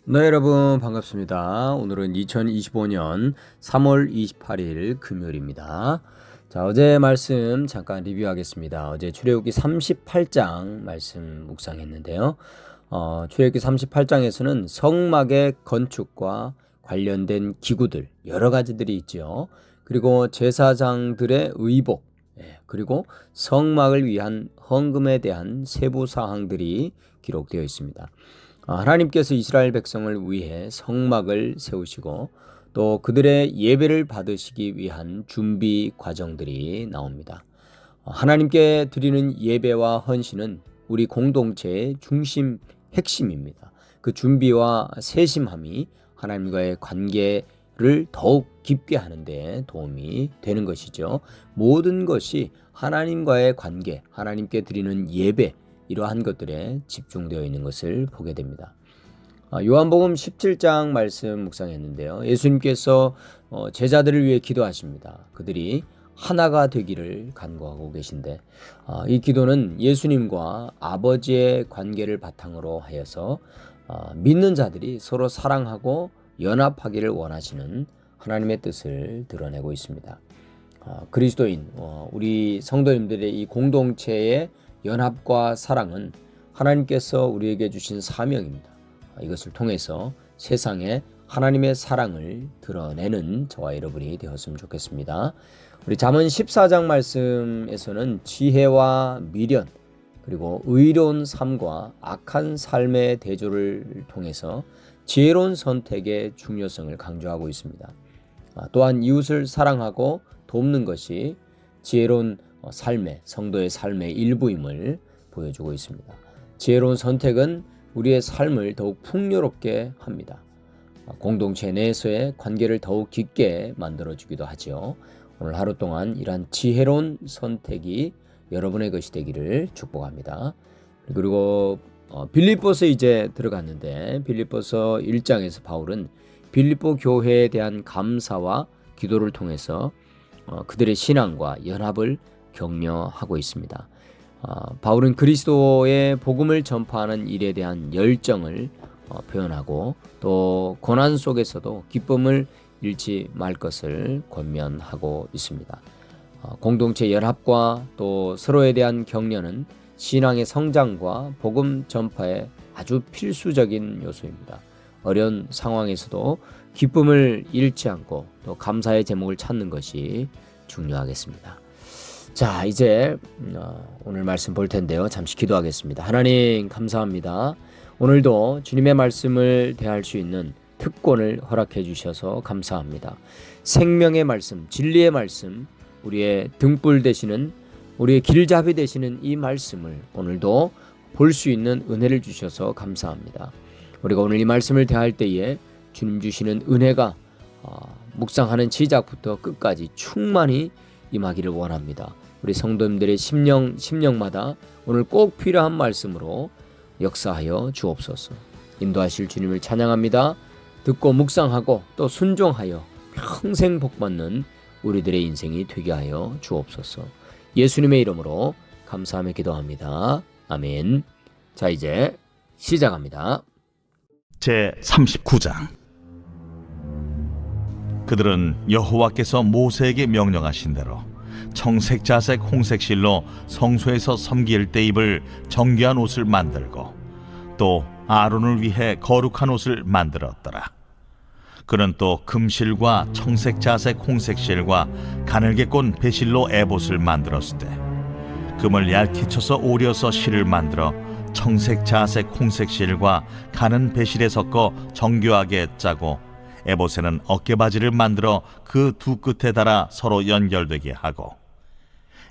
네, 여러분 반갑습니다. 오늘은 2025년 3월 28일 금요일입니다. 자, 어제 말씀 잠깐 리뷰하겠습니다. 어제 출애굽기 38장 말씀 묵상했는데요. 출애굽기 38장에서는 성막의 건축과 관련된 기구들 여러 가지들이 있죠. 그리고 제사장들의 의복, 그리고 성막을 위한 헌금에 대한 세부 사항들이 기록되어 있습니다. 하나님께서 이스라엘 백성을 위해 성막을 세우시고 또 그들의 예배를 받으시기 위한 준비 과정들이 나옵니다. 하나님께 드리는 예배와 헌신은 우리 공동체의 중심 핵심입니다. 그 준비와 세심함이 하나님과의 관계를 더욱 깊게 하는 데 도움이 되는 것이죠. 모든 것이 하나님과의 관계, 하나님께 드리는 예배, 이러한 것들에 집중되어 있는 것을 보게 됩니다. 요한복음 17장 말씀 묵상했는데요. 예수님께서 제자들을 위해 기도하십니다. 그들이 하나가 되기를 간구하고 계신데 이 기도는 예수님과 아버지의 관계를 바탕으로 하여서 믿는 자들이 서로 사랑하고 연합하기를 원하시는 하나님의 뜻을 드러내고 있습니다. 그리스도인 우리 성도님들의 이 공동체의 연합과 사랑은 하나님께서 우리에게 주신 사명입니다. 이것을 통해서 세상에 하나님의 사랑을 드러내는 저와 여러분이 되었으면 좋겠습니다. 우리 잠언 14장 말씀에서는 지혜와 미련 그리고 의로운 삶과 악한 삶의 대조를 통해서 지혜로운 선택의 중요성을 강조하고 있습니다. 또한 이웃을 사랑하고 돕는 것이 지혜로운 삶의 성도의 삶의 일부임을 보여주고 있습니다. 지혜로운 선택은 우리의 삶을 더욱 풍요롭게 합니다. 공동체 내에서의 관계를 더욱 깊게 만들어주기도 하죠. 오늘 하루 동안 이러한 지혜로운 선택이 여러분의 것이 되기를 축복합니다. 그리고 빌립보서 이제 들어갔는데 빌립보서 1장에서 바울은 빌립보 교회에 대한 감사와 기도를 통해서 그들의 신앙과 연합을 격려하고 있습니다. 바울은 그리스도의 복음을 전파하는 일에 대한 열정을 표현하고 또 고난 속에서도 기쁨을 잃지 말 것을 권면하고 있습니다. 공동체 연합과 또 서로에 대한 격려는 신앙의 성장과 복음 전파에 아주 필수적인 요소입니다. 어려운 상황에서도 기쁨을 잃지 않고 또 감사의 제목을 찾는 것이 중요하겠습니다. 자, 이제 오늘 말씀 볼 텐데요. 잠시 기도하겠습니다. 하나님 감사합니다. 오늘도 주님의 말씀을 대할 수 있는 특권을 허락해 주셔서 감사합니다. 생명의 말씀, 진리의 말씀, 우리의 등불 되시는 우리의 길잡이 되시는 이 말씀을 오늘도 볼 수 있는 은혜를 주셔서 감사합니다. 우리가 오늘 이 말씀을 대할 때에 주님 주시는 은혜가 묵상하는 시작부터 끝까지 충만히 임하기를 원합니다. 우리 성도님들의 심령마다 오늘 꼭 필요한 말씀으로 역사하여 주옵소서. 인도하실 주님을 찬양합니다. 듣고 묵상하고 또 순종하여 평생 복받는 우리들의 인생이 되게 하여 주옵소서. 예수님의 이름으로 감사하며 기도합니다. 아멘. 자, 이제 시작합니다. 제 39장. 그들은 여호와께서 모세에게 명령하신 대로 청색자색 홍색실로 성소에서 섬길 때 입을 정결한 옷을 만들고 또 아론을 위해 거룩한 옷을 만들었더라. 그는 또 금실과 청색자색 홍색실과 가늘게 꼰 배실로 에봇을 만들었을 때 금을 얇게 쳐서 오려서 실을 만들어 청색자색 홍색실과 가는 배실에 섞어 정교하게 짜고 에봇에는 어깨바지를 만들어 그 두 끝에 달아 서로 연결되게 하고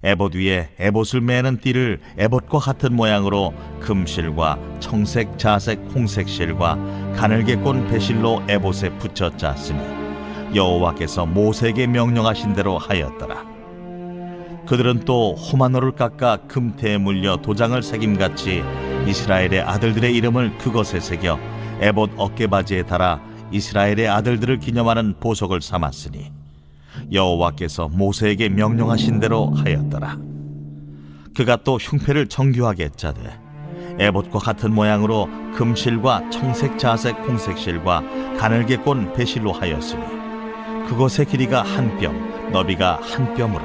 에봇 위에 에봇을 매는 띠를 에봇과 같은 모양으로 금실과 청색, 자색, 홍색실과 가늘게 꼰 배실로 에봇에 붙여 짰으니 여호와께서 모세에게 명령하신 대로 하였더라. 그들은 또 호마노를 깎아 금태에 물려 도장을 새김같이 이스라엘의 아들들의 이름을 그것에 새겨 에봇 어깨바지에 달아 이스라엘의 아들들을 기념하는 보석을 삼았으니 여호와께서 모세에게 명령하신 대로 하였더라. 그가 또 흉패를 정교하게 짜되 에봇과 같은 모양으로 금실과 청색, 자색, 홍색 실과 가늘게 꼰 배실로 하였으니 그것의 길이가 한 뼘, 너비가 한 뼘으로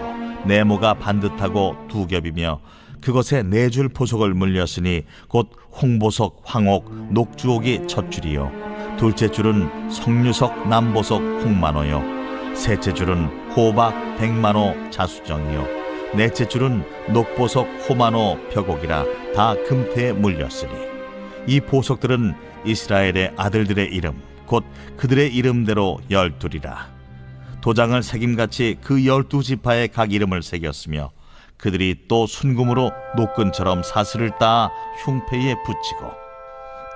네모가 반듯하고 두 겹이며 그것에 네 줄 보석을 물렸으니 곧 홍보석, 황옥, 녹주옥이 첫 줄이요 둘째 줄은 석류석, 남보석, 홍만호요 셋째 줄은 호박, 백만호, 자수정이요 넷째 줄은 녹보석, 호만호, 벽옥이라 다 금태에 물렸으니 이 보석들은 이스라엘의 아들들의 이름 곧 그들의 이름대로 12이라 도장을 새김같이 그 12지파의 각 이름을 새겼으며 그들이 또 순금으로 노끈처럼 사슬을 따 흉패에 붙이고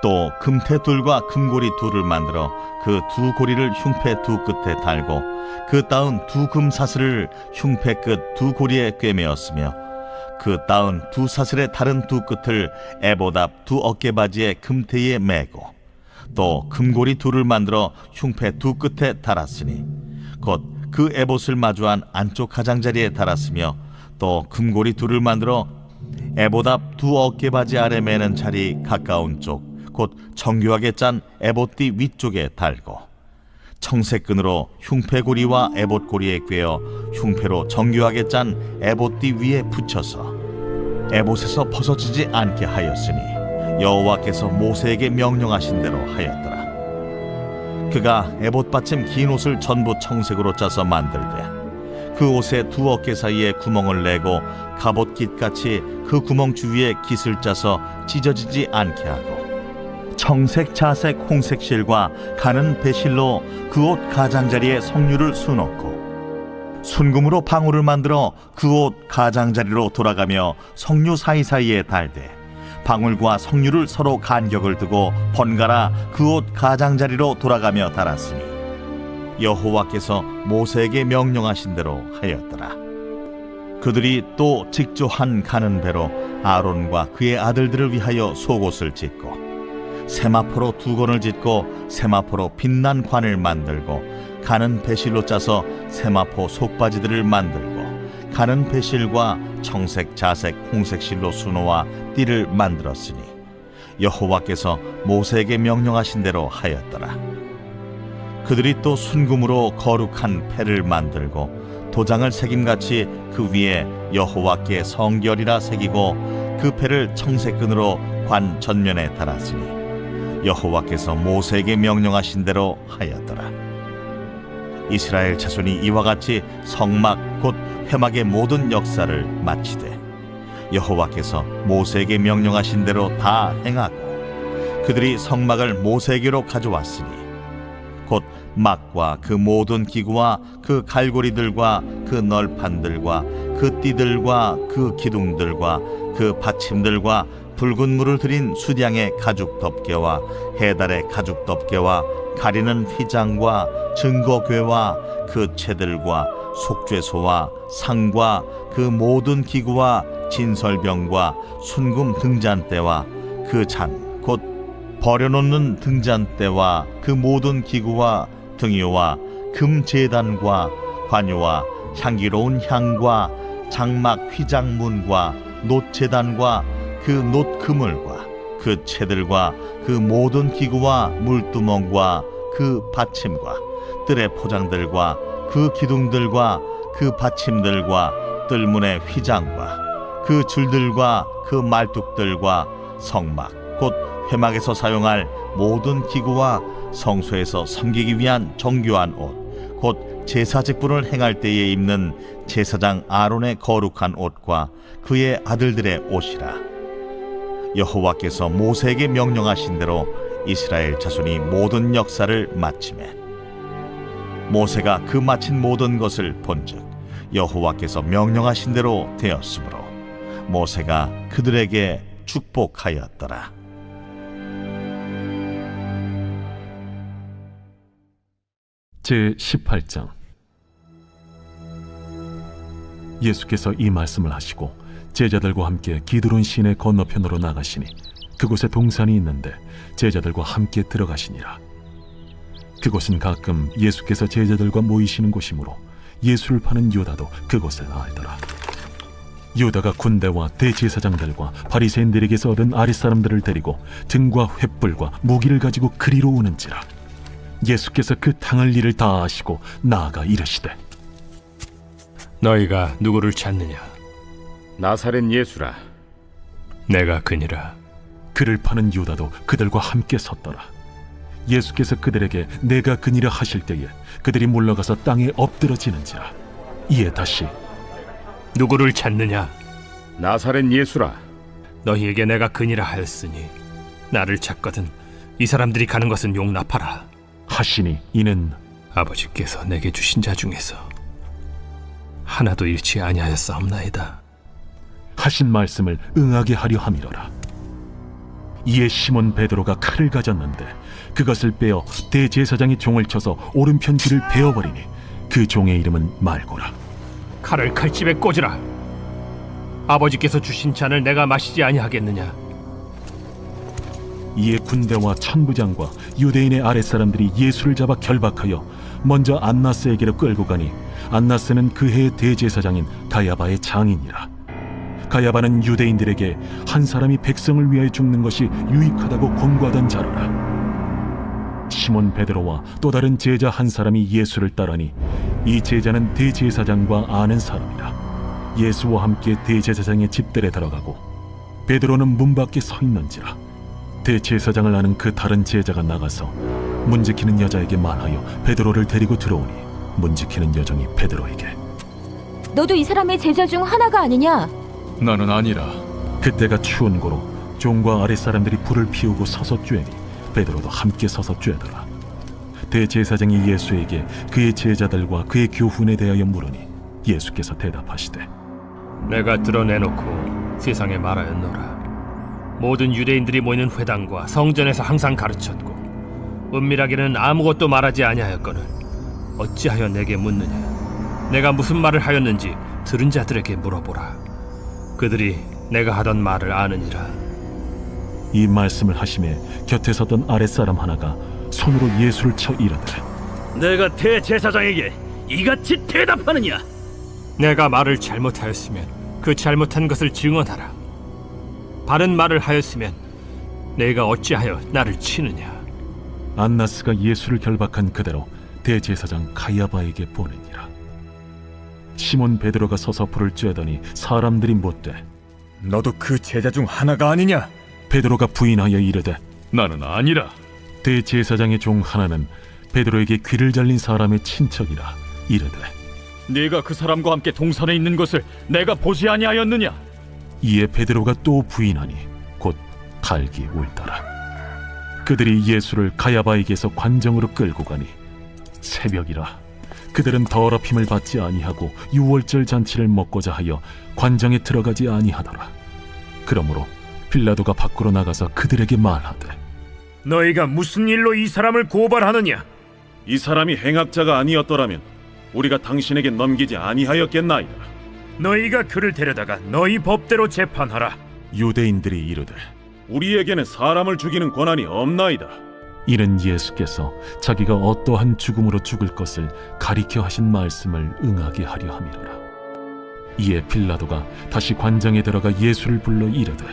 또 금태 둘과 금고리 둘을 만들어 그 두 고리를 흉패 두 끝에 달고 그 따은 두 금사슬을 흉패 끝 두 고리에 꿰매었으며 그 따은 두 사슬의 다른 두 끝을 에봇 앞 두 어깨바지의 금태에 매고 또 금고리 둘을 만들어 흉패 두 끝에 달았으니 곧 그 에봇을 마주한 안쪽 가장자리에 달았으며 또 금고리 둘을 만들어 에봇 앞 두 어깨바지 아래 매는 자리 가까운 쪽 곧 정교하게 짠 에봇띠 위쪽에 달고 청색끈으로 흉패고리와 에봇고리에 꿰어 흉패로 정교하게 짠 에봇띠 위에 붙여서 에봇에서 벗어지지 않게 하였으니 여호와께서 모세에게 명령하신 대로 하였더라. 그가 에봇 받침 긴 옷을 전부 청색으로 짜서 만들되 그 옷의 두 어깨 사이에 구멍을 내고 갑옷깃같이 그 구멍 주위에 깃을 짜서 찢어지지 않게 하고 청색, 자색, 홍색 실과 가는 배실로 그 옷 가장자리에 석류를 수놓고 순금으로 방울을 만들어 그 옷 가장자리로 돌아가며 석류 사이사이에 달되 방울과 석류를 서로 간격을 두고 번갈아 그 옷 가장자리로 돌아가며 달았으니 여호와께서 모세에게 명령하신 대로 하였더라. 그들이 또 직조한 가는 배로 아론과 그의 아들들을 위하여 속옷을 짓고 세마포로 두건을 짓고 세마포로 빛난 관을 만들고 가는 배실로 짜서 세마포 속바지들을 만들고 가는 배실과 청색, 자색, 홍색 실로 수놓아 띠를 만들었으니 여호와께서 모세에게 명령하신 대로 하였더라. 그들이 또 순금으로 거룩한 패를 만들고 도장을 새김같이 그 위에 여호와께 성결이라 새기고 그 패를 청색끈으로 관 전면에 달았으니 여호와께서 모세에게 명령하신 대로 하였더라. 이스라엘 자손이 이와 같이 성막 곧 회막의 모든 역사를 마치되 여호와께서 모세에게 명령하신 대로 다 행하고 그들이 성막을 모세에게로 가져왔으니 곧 막과 그 모든 기구와 그 갈고리들과 그 널판들과 그 띠들과 그 기둥들과 그 받침들과 붉은 물을 들인 수량의 가죽 덮개와 해달의 가죽 덮개와 가리는 휘장과 증거궤와 그 채들과 속죄소와 상과 그 모든 기구와 진설병과 순금 등잔대와 그 잔 곧 버려놓는 등잔대와 그 모든 기구와 등이와 금제단과 관유와 향기로운 향과 장막 휘장문과 놋제단과 그 놋그물과 그 채들과 그 모든 기구와 물두멍과 그 받침과 뜰의 포장들과 그 기둥들과 그 받침들과 뜰문의 휘장과 그 줄들과 그 말뚝들과 성막 곧 회막에서 사용할 모든 기구와 성소에서 섬기기 위한 정교한 옷 곧 제사 직분을 행할 때에 입는 제사장 아론의 거룩한 옷과 그의 아들들의 옷이라. 여호와께서 모세에게 명령하신 대로 이스라엘 자손이 모든 역사를 마치매 모세가 그 마친 모든 것을 본즉 여호와께서 명령하신 대로 되었으므로 모세가 그들에게 축복하였더라. 제18장. 예수께서 이 말씀을 하시고 제자들과 함께 기드론 시내 건너편으로 나가시니 그곳에 동산이 있는데 제자들과 함께 들어가시니라. 그곳은 가끔 예수께서 제자들과 모이시는 곳이므로 예수를 파는 유다도 그곳을 알더라. 유다가 군대와 대제사장들과 바리새인들에게서 얻은 아랫사람들을 데리고 등과 횃불과 무기를 가지고 그리로 오는지라. 예수께서 그 당할 일을 다 아시고 나아가 이르시되, 너희가 누구를 찾느냐? 나사렛 예수라. 내가 그니라. 그를 파는 유다도 그들과 함께 섰더라. 예수께서 그들에게 내가 그니라 하실 때에 그들이 물러가서 땅에 엎드러지는지라. 이에 다시 누구를 찾느냐? 나사렛 예수라. 너희에게 내가 그니라 하였으니 나를 찾거든 이 사람들이 가는 것은 용납하라. 하시니, 이는 아버지께서 내게 주신 자 중에서 하나도 잃지 아니하였사옵나이다. 하신 말씀을 응하게 하려 함이로라. 이에 시몬 베드로가 칼을 가졌는데 그것을 빼어 대제사장이 종을 쳐서 오른편 귀를 베어버리니 그 종의 이름은 말고라. 칼을 칼집에 꽂으라. 아버지께서 주신 잔을 내가 마시지 아니하겠느냐? 이에 군대와 천부장과 유대인의 아랫사람들이 예수를 잡아 결박하여 먼저 안나스에게로 끌고 가니 안나스는 그 해의 대제사장인 가야바의 장인이라. 가야바는 유대인들에게 한 사람이 백성을 위하여 죽는 것이 유익하다고 권고하던 자로라. 시몬 베드로와 또 다른 제자 한 사람이 예수를 따르니 이 제자는 대제사장과 아는 사람이라. 예수와 함께 대제사장의 집들에 들어가고 베드로는 문 밖에 서 있는지라. 대제사장을 아는 그 다른 제자가 나가서 문 지키는 여자에게 말하여 베드로를 데리고 들어오니 문 지키는 여종이 베드로에게, 너도 이 사람의 제자 중 하나가 아니냐? 나는 아니라. 그때가 추운 고로 종과 아랫사람들이 불을 피우고 서서 쬐니 베드로도 함께 서서 쬐더라. 대제사장이 예수에게 그의 제자들과 그의 교훈에 대하여 물으니 예수께서 대답하시되, 내가 드러내놓고 세상에 말하였노라. 모든 유대인들이 모이는 회당과 성전에서 항상 가르쳤고 은밀하게는 아무것도 말하지 아니하였거늘 어찌하여 내게 묻느냐? 내가 무슨 말을 하였는지 들은 자들에게 물어보라. 그들이 내가 하던 말을 아느니라. 이 말씀을 하심에 곁에 섰던 아랫사람 하나가 손으로 예수를 쳐 이르되, 내가 대제사장에게 이같이 대답하느냐? 내가 말을 잘못하였으면 그 잘못한 것을 증언하라. 바른 말을 하였으면 내가 어찌하여 나를 치느냐? 안나스가 예수를 결박한 그대로 대제사장 가야바에게 보내니라. 시몬 베드로가 서서 불을 쬐더니 사람들이 묻되, 너도 그 제자 중 하나가 아니냐? 베드로가 부인하여 이르되, 나는 아니라. 대제사장의 종 하나는 베드로에게 귀를 잘린 사람의 친척이라. 이르되, 네가 그 사람과 함께 동산에 있는 것을 내가 보지 아니하였느냐? 이에 베드로가 또 부인하니 곧 갈기 울더라. 그들이 예수를 가야바에게서 관정으로 끌고 가니 새벽이라. 그들은 더럽힘을 받지 아니하고 유월절 잔치를 먹고자 하여 관정에 들어가지 아니하더라. 그러므로 빌라도가 밖으로 나가서 그들에게 말하되, 너희가 무슨 일로 이 사람을 고발하느냐? 이 사람이 행악자가 아니었더라면 우리가 당신에게 넘기지 아니하였겠나이다. 너희가 그를 데려다가 너희 법대로 재판하라. 유대인들이 이르되, 우리에게는 사람을 죽이는 권한이 없나이다. 이는 예수께서 자기가 어떠한 죽음으로 죽을 것을 가리켜 하신 말씀을 응하게 하려 함이로라. 이에 빌라도가 다시 관장에 들어가 예수를 불러 이르되,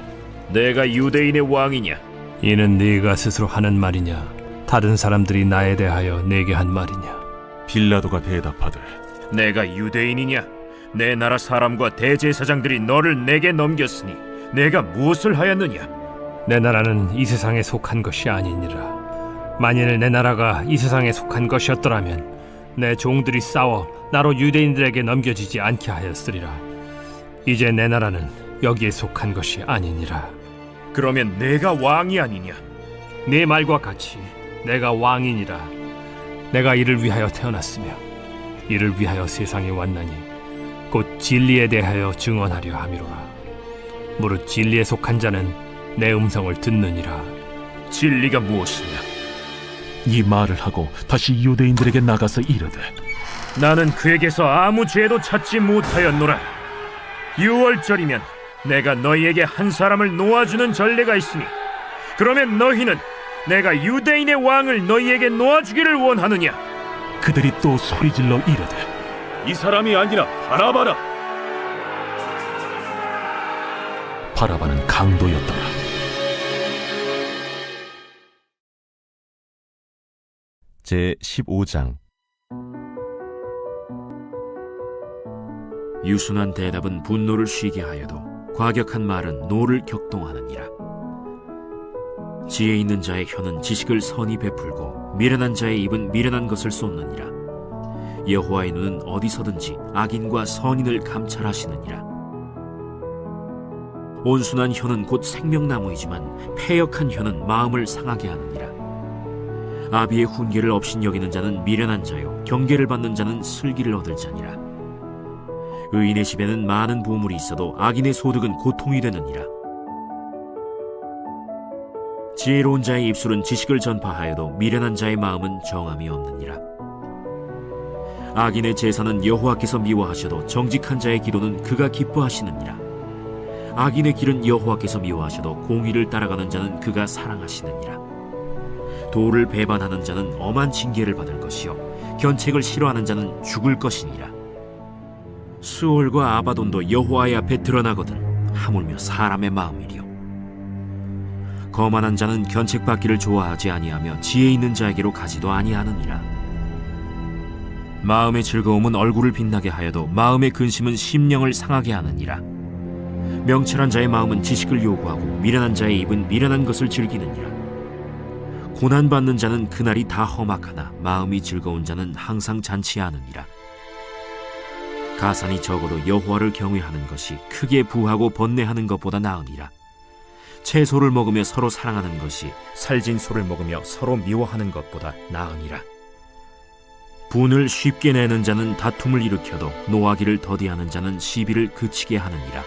내가 유대인의 왕이냐? 이는 네가 스스로 하는 말이냐? 다른 사람들이 나에 대하여 내게 한 말이냐? 빌라도가 대답하되, 내가 유대인이냐? 내 나라 사람과 대제사장들이 너를 내게 넘겼으니 내가 무엇을 하였느냐? 내 나라는 이 세상에 속한 것이 아니니라. 만일 내 나라가 이 세상에 속한 것이었더라면 내 종들이 싸워 나로 유대인들에게 넘겨지지 않게 하였으리라. 이제 내 나라는 여기에 속한 것이 아니니라. 그러면 내가 왕이 아니냐? 네 말과 같이 내가 왕이니라. 내가 이를 위하여 태어났으며 이를 위하여 세상에 왔나니 곧 진리에 대하여 증언하려 함이로라. 무릇 진리에 속한 자는 내 음성을 듣느니라. 진리가 무엇이냐? 이 말을 하고 다시 유대인들에게 나가서 이르되, 나는 그에게서 아무 죄도 찾지 못하였노라. 유월절이면 내가 너희에게 한 사람을 놓아주는 전례가 있으니 그러면 너희는 내가 유대인의 왕을 너희에게 놓아주기를 원하느냐? 그들이 또 소리질러 이르되, 이 사람이 아니라 바라바라. 바라바는 강도였더라. 제 15장. 유순한 대답은 분노를 쉬게 하여도 과격한 말은 노를 격동하느니라. 지혜 있는 자의 혀는 지식을 선히 베풀고 미련한 자의 입은 미련한 것을 쏟느니라. 여호와의 눈은 어디서든지 악인과 선인을 감찰하시느니라. 온순한 혀는 곧 생명나무이지만 패역한 혀는 마음을 상하게 하느니라. 아비의 훈계를 업신여기는 자는 미련한 자요 경계를 받는 자는 슬기를 얻을 자니라. 의인의 집에는 많은 보물이 있어도 악인의 소득은 고통이 되느니라. 지혜로운 자의 입술은 지식을 전파하여도 미련한 자의 마음은 정함이 없느니라. 악인의 제사는 여호와께서 미워하셔도 정직한 자의 기도는 그가 기뻐하시느니라. 악인의 길은 여호와께서 미워하셔도 공의를 따라가는 자는 그가 사랑하시느니라. 도를 배반하는 자는 엄한 징계를 받을 것이요 견책을 싫어하는 자는 죽을 것이니라. 수올과 아바돈도 여호와의 앞에 드러나거든 하물며 사람의 마음이리요. 거만한 자는 견책받기를 좋아하지 아니하며 지혜 있는 자에게로 가지도 아니하느니라. 마음의 즐거움은 얼굴을 빛나게 하여도 마음의 근심은 심령을 상하게 하느니라. 명철한 자의 마음은 지식을 요구하고 미련한 자의 입은 미련한 것을 즐기느니라. 고난받는 자는 그날이 다 험악하나 마음이 즐거운 자는 항상 잔치하느니라. 가산이 적어도 여호와를 경외하는 것이 크게 부하고 번뇌하는 것보다 나으니라. 채소를 먹으며 서로 사랑하는 것이 살진 소를 먹으며 서로 미워하는 것보다 나으니라. 분을 쉽게 내는 자는 다툼을 일으켜도 노하기를 더디하는 자는 시비를 그치게 하느니라.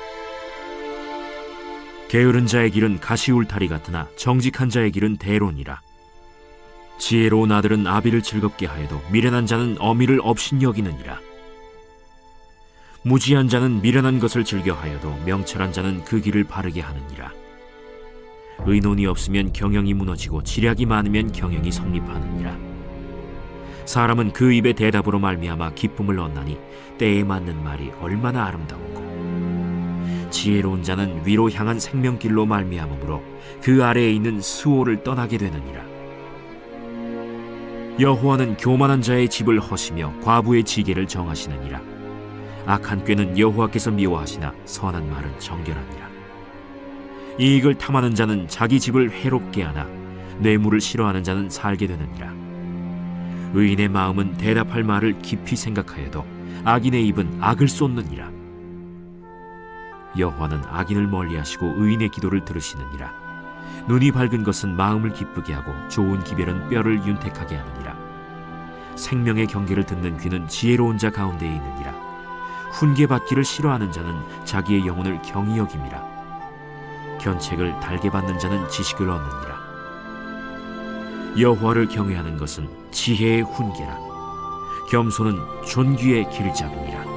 게으른 자의 길은 가시울타리 같으나 정직한 자의 길은 대론이라. 지혜로운 아들은 아비를 즐겁게 하여도 미련한 자는 어미를 업신여기느니라. 무지한 자는 미련한 것을 즐겨하여도 명철한 자는 그 길을 바르게 하느니라. 의논이 없으면 경영이 무너지고 지략이 많으면 경영이 성립하느니라. 사람은 그 입의 대답으로 말미암아 기쁨을 얻나니 때에 맞는 말이 얼마나 아름다웠고, 지혜로운 자는 위로 향한 생명길로 말미암으므로 그 아래에 있는 스오를 떠나게 되느니라. 여호와는 교만한 자의 집을 허시며 과부의 지계를 정하시느니라. 악한 꾀는 여호와께서 미워하시나 선한 말은 정결하니라. 이익을 탐하는 자는 자기 집을 해롭게 하나 뇌물을 싫어하는 자는 살게 되느니라. 의인의 마음은 대답할 말을 깊이 생각하여도 악인의 입은 악을 쏟느니라. 여호와는 악인을 멀리하시고 의인의 기도를 들으시느니라. 눈이 밝은 것은 마음을 기쁘게 하고 좋은 기별은 뼈를 윤택하게 하느니라. 생명의 경계를 듣는 귀는 지혜로운 자 가운데에 있느니라. 훈계받기를 싫어하는 자는 자기의 영혼을 경히 여김이라. 견책을 달게 받는 자는 지식을 얻느니라. 여호와를 경외하는 것은 지혜의 훈계라. 겸손은 존귀의 길잡이니라.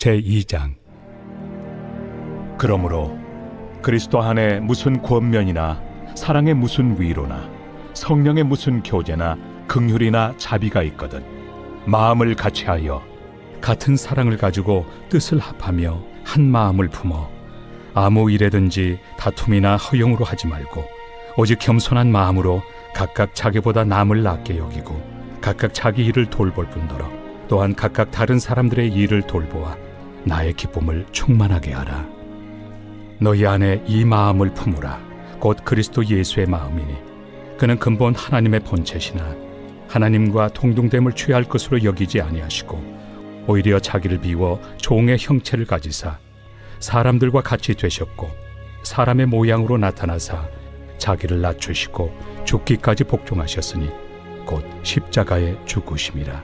제2장. 그러므로 그리스도 안에 무슨 권면이나 사랑의 무슨 위로나 성령의 무슨 교제나 긍휼이나 자비가 있거든 마음을 같이하여 같은 사랑을 가지고 뜻을 합하며 한 마음을 품어 아무 일에든지 다툼이나 허용으로 하지 말고 오직 겸손한 마음으로 각각 자기보다 남을 낫게 여기고 각각 자기 일을 돌볼 뿐더러 또한 각각 다른 사람들의 일을 돌보아 나의 기쁨을 충만하게 하라. 너희 안에 이 마음을 품으라. 곧 그리스도 예수의 마음이니 그는 근본 하나님의 본체시나 하나님과 동등됨을 취할 것으로 여기지 아니하시고 오히려 자기를 비워 종의 형체를 가지사 사람들과 같이 되셨고 사람의 모양으로 나타나사 자기를 낮추시고 죽기까지 복종하셨으니 곧 십자가에 죽으심이라.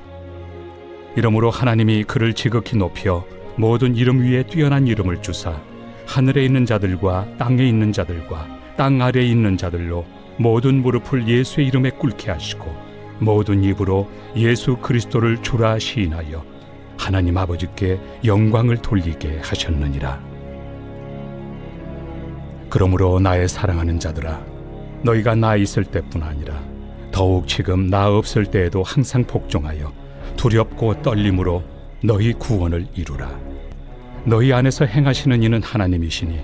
이러므로 하나님이 그를 지극히 높여 모든 이름 위에 뛰어난 이름을 주사 하늘에 있는 자들과 땅에 있는 자들과 땅 아래에 있는 자들로 모든 무릎을 예수의 이름에 꿇게 하시고 모든 입으로 예수 그리스도를 주라 시인하여 하나님 아버지께 영광을 돌리게 하셨느니라. 그러므로 나의 사랑하는 자들아, 너희가 나 있을 때뿐 아니라 더욱 지금 나 없을 때에도 항상 복종하여 두렵고 떨림으로 너희 구원을 이루라. 너희 안에서 행하시는 이는 하나님이시니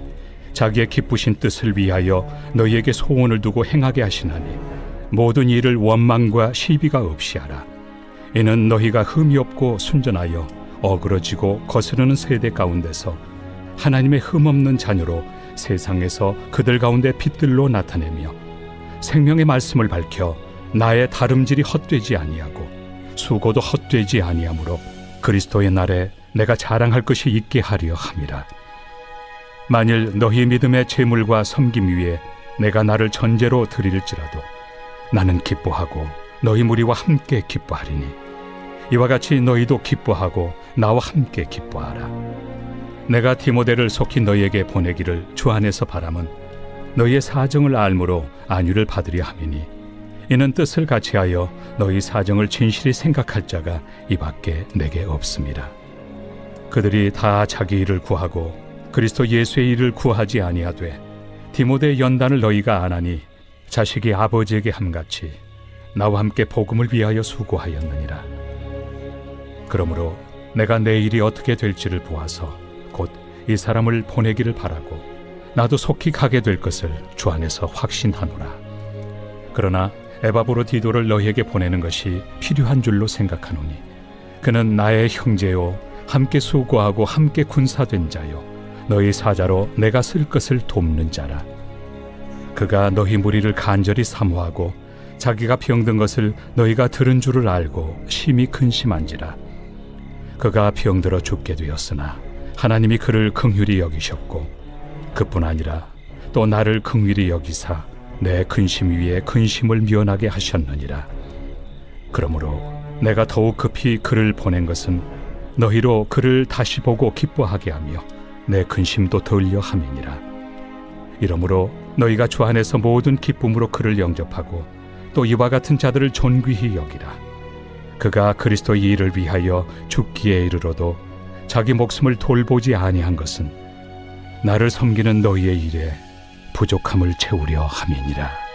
자기의 기쁘신 뜻을 위하여 너희에게 소원을 두고 행하게 하시나니 모든 일을 원망과 시비가 없이 하라. 이는 너희가 흠이 없고 순전하여 어그러지고 거스르는 세대 가운데서 하나님의 흠없는 자녀로 세상에서 그들 가운데 빛들로 나타내며 생명의 말씀을 밝혀 나의 다름질이 헛되지 아니하고 수고도 헛되지 아니하므로 그리스도의 날에 내가 자랑할 것이 있게 하려 함이라. 만일 너희 믿음의 재물과 섬김 위에 내가 나를 전제로 드릴지라도 나는 기뻐하고 너희 무리와 함께 기뻐하리니 이와 같이 너희도 기뻐하고 나와 함께 기뻐하라. 내가 디모데를 속히 너희에게 보내기를 주 안에서 바람은 너희의 사정을 알므로 안위를 받으려 함이니 이는 뜻을 같이하여 너희 사정을 진실히 생각할 자가 이 밖에 내게 없습니다. 그들이 다 자기 일을 구하고 그리스도 예수의 일을 구하지 아니하되 디모데의 연단을 너희가 안하니 자식이 아버지에게 함같이 나와 함께 복음을 위하여 수고하였느니라. 그러므로 내가 내 일이 어떻게 될지를 보아서 곧 이 사람을 보내기를 바라고 나도 속히 가게 될 것을 주 안에서 확신하노라. 그러나 에바브로디도를 너희에게 보내는 것이 필요한 줄로 생각하노니 그는 나의 형제요 함께 수고하고 함께 군사된 자요 너희 사자로 내가 쓸 것을 돕는 자라. 그가 너희 무리를 간절히 사모하고 자기가 병든 것을 너희가 들은 줄을 알고 심히 근심한지라. 그가 병들어 죽게 되었으나 하나님이 그를 긍휼히 여기셨고 그뿐 아니라 또 나를 긍휼히 여기사 내 근심 위에 근심을 면하게 하셨느니라. 그러므로 내가 더욱 급히 그를 보낸 것은 너희로 그를 다시 보고 기뻐하게 하며 내 근심도 덜려 함이니라. 이러므로 너희가 주 안에서 모든 기쁨으로 그를 영접하고 또 이와 같은 자들을 존귀히 여기라. 그가 그리스도의 일을 위하여 죽기에 이르러도 자기 목숨을 돌보지 아니한 것은 나를 섬기는 너희의 일에 부족함을 채우려 함이니라.